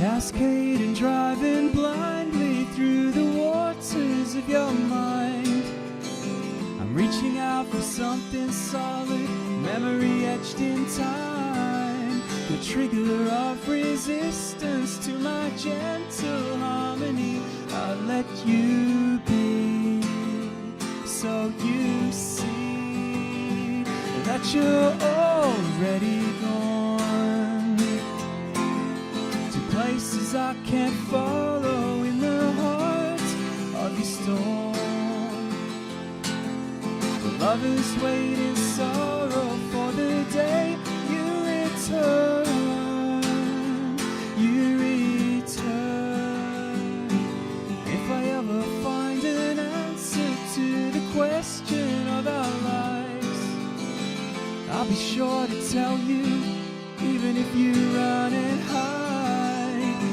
Cascading, driving blindly through the waters of your mind. I'm reaching out for something solid, memory etched in time. The trigger of resistance to my gentle harmony. I'll let you be, so you see that you're already gone to places I can't follow in the heart of your storm. The lovers wait in sorrow for the day you return. You return. If I ever find an answer to the question of our lives, I'll be sure to tell you, even if you run and hide.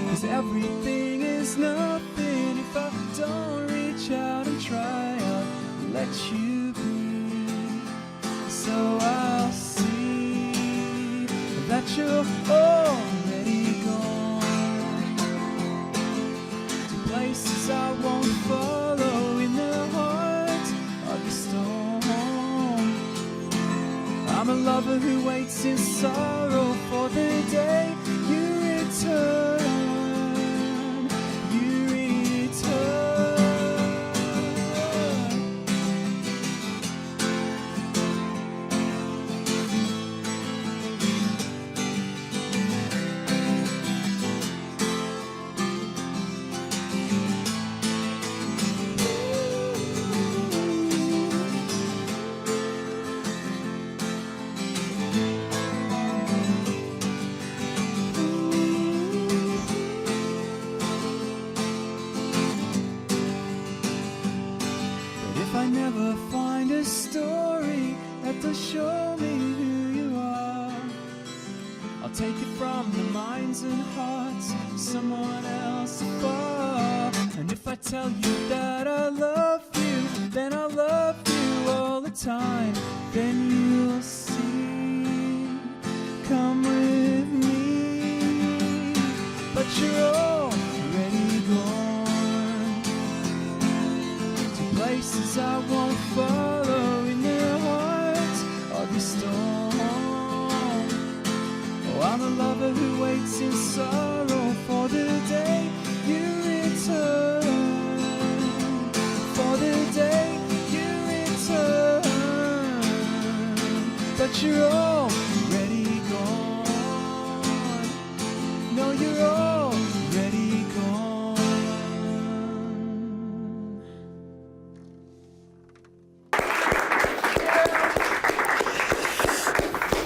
'Cause everything is nothing if I don't reach out and try. I'll let you be, so I'll see that you're already gone to places I won't follow in the heart of the storm. I'm a lover who waits in sorrow for the day you return. You return. If I never find a story that will show me who you are, I'll take it from the minds and hearts of someone else afar. And if I tell you that I love you, then I love you all the time. Then you'll see, come with me. But you're already gone to places I won't follow in the heart of the storm. Oh, I'm a lover who waits in sorrow for the day you return. For the day you return. But you're already gone. No, you're already gone.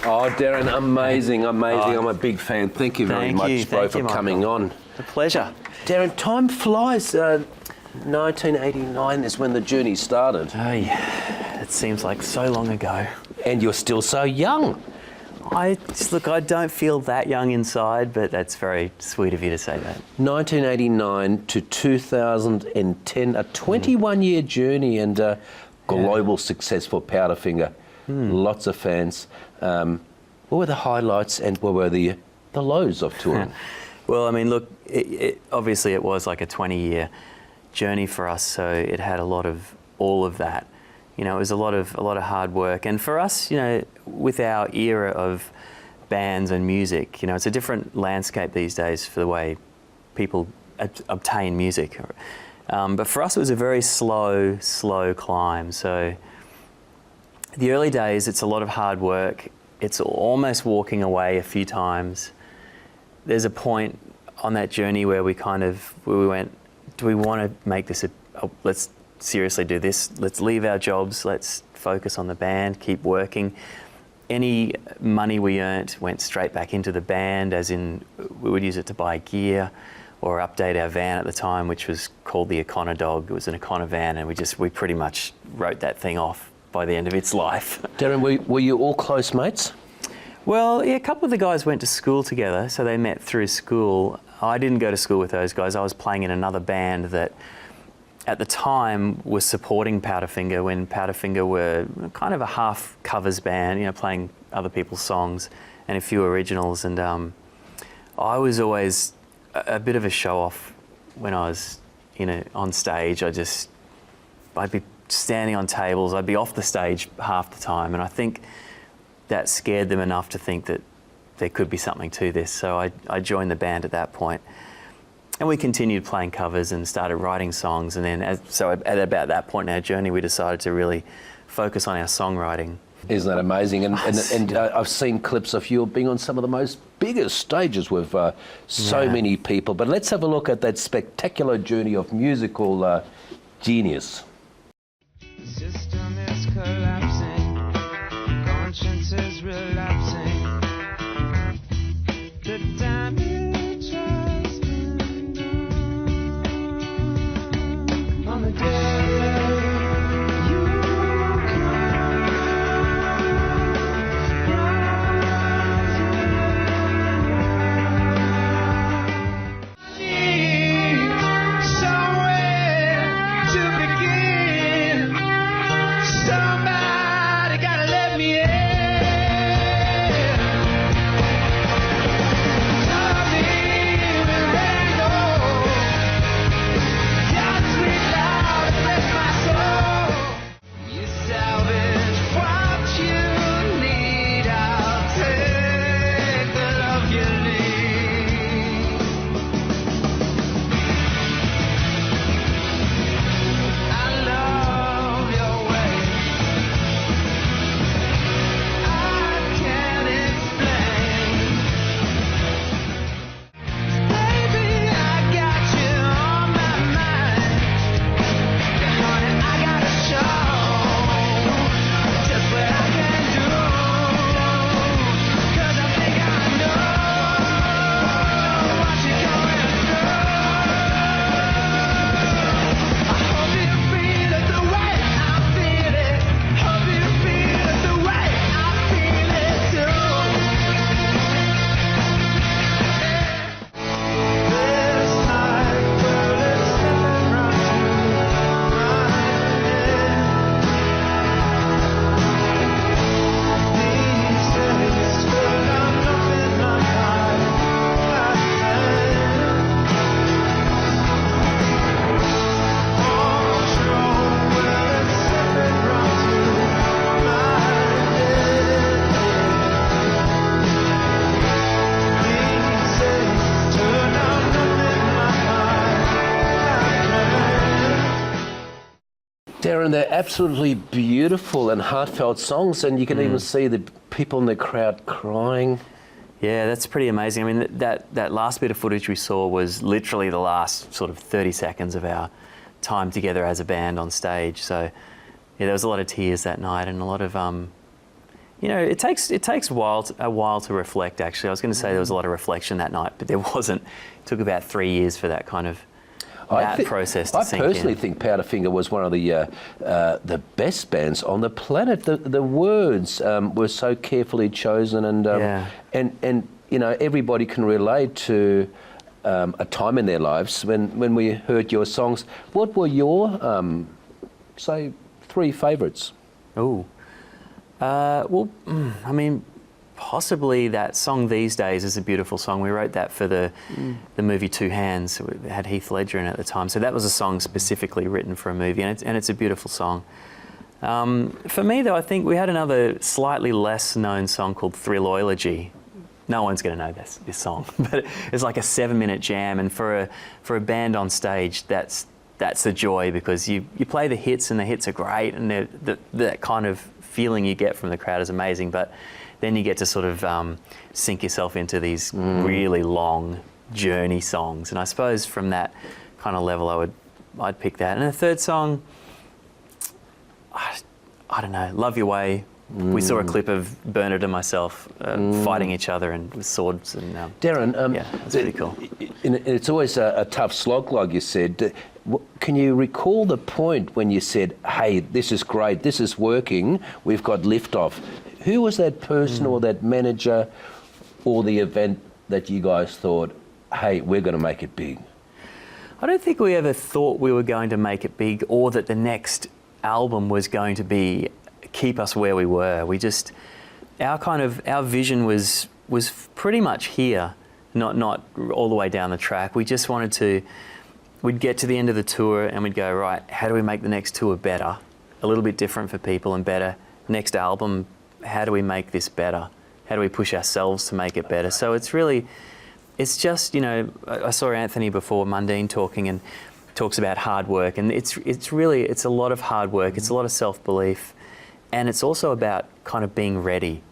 Oh, Darren, amazing, amazing. I'm a big fan. Thank you very much, bro, for coming on. A pleasure. Darren, time flies. 1989 is when the journey started. Oh, yeah. It seems like so long ago. And you're still so young. Look, I don't feel that young inside, but that's very sweet of you to say that. 1989 to 2010, a 21-year journey and global success for Powderfinger. Lots of fans. What were the highlights and what were the lows of touring? Well, I mean, look, obviously it was like a 20-year journey for us, so it had a lot of all of that. You know, it was a lot of hard work, and for us, you know, with our era of bands and music, you know, it's a different landscape these days for the way people obtain music. But for us, it was a very slow climb. So the early days, it's a lot of hard work. It's almost walking away a few times. There's a point on that journey where we went, do we want to make this let's seriously do this. Let's leave our jobs. Let's focus on the band, keep working. Any money we earned went straight back into the band, as in we would use it to buy gear or update our van at the time, which was called the Econodog. It was an Econo van, and we pretty much wrote that thing off by the end of its life. Darren, were you all close mates? Well, yeah, a couple of the guys went to school together, so they met through school. I didn't go to school with those guys. I was playing in another band that at the time was supporting Powderfinger, when Powderfinger were kind of a half covers band, you know, playing other people's songs and a few originals. And I was always a bit of a show off when I was, on stage. I'd be standing on tables, I'd be off the stage half the time, and I think that scared them enough to think that there could be something to this. So I joined the band at that point. And we continued playing covers and started writing songs. And then, at about that point in our journey, we decided to really focus on our songwriting. Isn't that amazing? And I've seen clips of you being on some of the most biggest stages with so many people. But let's have a look at that spectacular journey of musical genius. The system is collapsing, conscience is relapsing. The damage has been done. On the day you need somewhere to begin. Somebody gotta let me in. Darren, they're absolutely beautiful and heartfelt songs, and you can even see the people in the crowd crying. Yeah, that's pretty amazing. I mean, that last bit of footage we saw was literally the last sort of 30 seconds of our time together as a band on stage. So, yeah, there was a lot of tears that night and a lot of, it takes a while to reflect, actually. I was going to say there was a lot of reflection that night, but there wasn't. It took about 3 years for that kind of process to sink in. I personally think Powderfinger was one of the best bands on the planet. The words were so carefully chosen, and everybody can relate to a time in their lives when we heard your songs. What were your say 3 favourites? Oh, I mean, possibly that song These Days is a beautiful song. We wrote that for the movie Two Hands. It had Heath Ledger in it at the time. So that was a song specifically written for a movie, and it's a beautiful song. For me, though, I think we had another slightly less known song called Thrilloylogy. No one's going to know this song, but it's like a 7-minute jam, and for a band on stage, that's the joy, because you play the hits, and the hits are great, and that kind of feeling you get from the crowd is amazing, but then you get to sort of sink yourself into these really long journey songs. And I suppose from that kind of level, I'd pick that. And the third song, I don't know, Love Your Way. We saw a clip of Bernard and myself fighting each other and with swords. And Darren, yeah, that's pretty cool. It's always a tough slog, like you said. Can you recall the point when you said, hey, this is great, this is working, we've got liftoff? Who was that person or that manager or the event that you guys thought, hey, we're going to make it big? I don't think we ever thought we were going to make it big, or that the next album was going to keep us where we were. Our vision was pretty much here. not all the way down the track. We just wanted to, we'd get to the end of the tour and we'd go, right, how do we make the next tour better? A little bit different for people and better. Next album, how do we make this better? How do we push ourselves to make it better? So it's really, it's just, you know, I saw Anthony before, Mundine, talking and talks about hard work, and it's a lot of hard work, it's a lot of self-belief, and it's also about kind of being ready.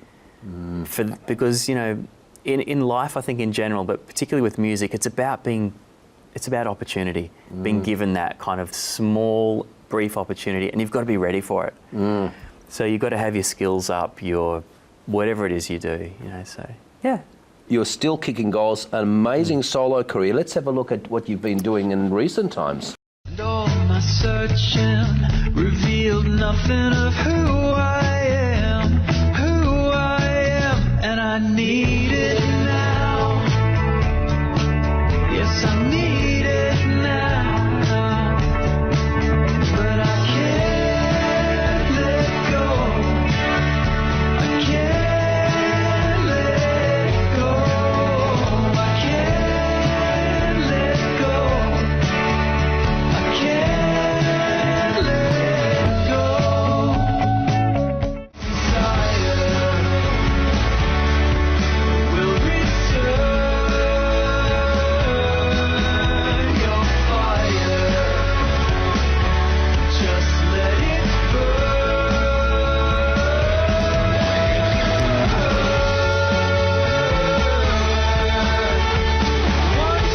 Because, you know, in life, I think in general, but particularly with music, it's about opportunity, being given that kind of small, brief opportunity, and you've got to be ready for it. So you've got to have your skills up, your whatever it is you do, you know, so yeah. You're still kicking goals, an amazing solo career. Let's have a look at what you've been doing in recent times. And all my searching revealed nothing of who I am, and I need it now. Yes, I need it now, but I can't let go. I can't let go. I can't let go. I can't let go. Desire will return your fire. Just let it burn. One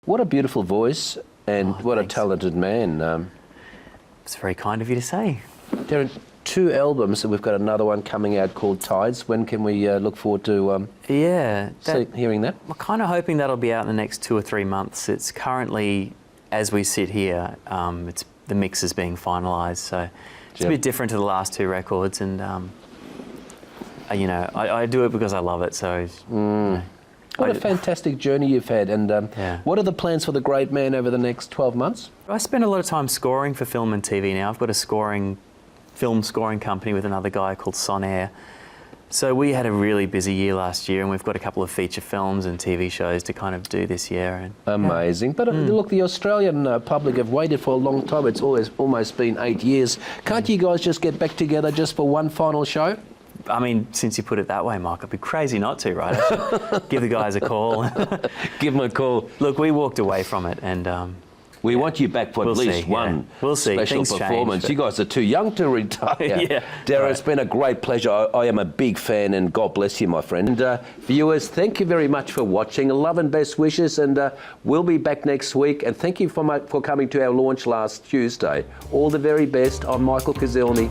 What a beautiful voice, and what a thanks. talented man. It's very kind of you to say. Darren, 2 albums, and we've got another one coming out called Tides. When can we look forward to Yeah, hearing that? we're kind of hoping that'll be out in the next 2 or 3 months. It's currently, as we sit here, the mix is being finalised, so it's a bit different to the last 2 records, and you know, I do it because I love it. So you know, What a fantastic journey you've had, and Yeah. what are the plans for the great man over the next 12 months? I spend a lot of time scoring for film and TV now. I've got a film scoring company with another guy called Sonair. So we had a really busy year last year, and we've got a couple of feature films and TV shows to kind of do this year. And Amazing. But look, the Australian public have waited for a long time. It's almost been 8 years. Can't you guys just get back together just for one final show? I mean, since you put it that way, Mark, I'd be crazy not to, right? I should give the guys a call. Give them a call. Look, we walked away from it, and We want you back for We'll at least see, one yeah. We'll see. special Things change, performance. but- You guys are too young to retire. Yeah, Darren, right. it's been a great pleasure. I am a big fan, and God bless you, my friend. And viewers, thank you very much for watching. Love and best wishes, and we'll be back next week. And thank you for coming to our launch last Tuesday. All the very best. I'm Michael Kazilny.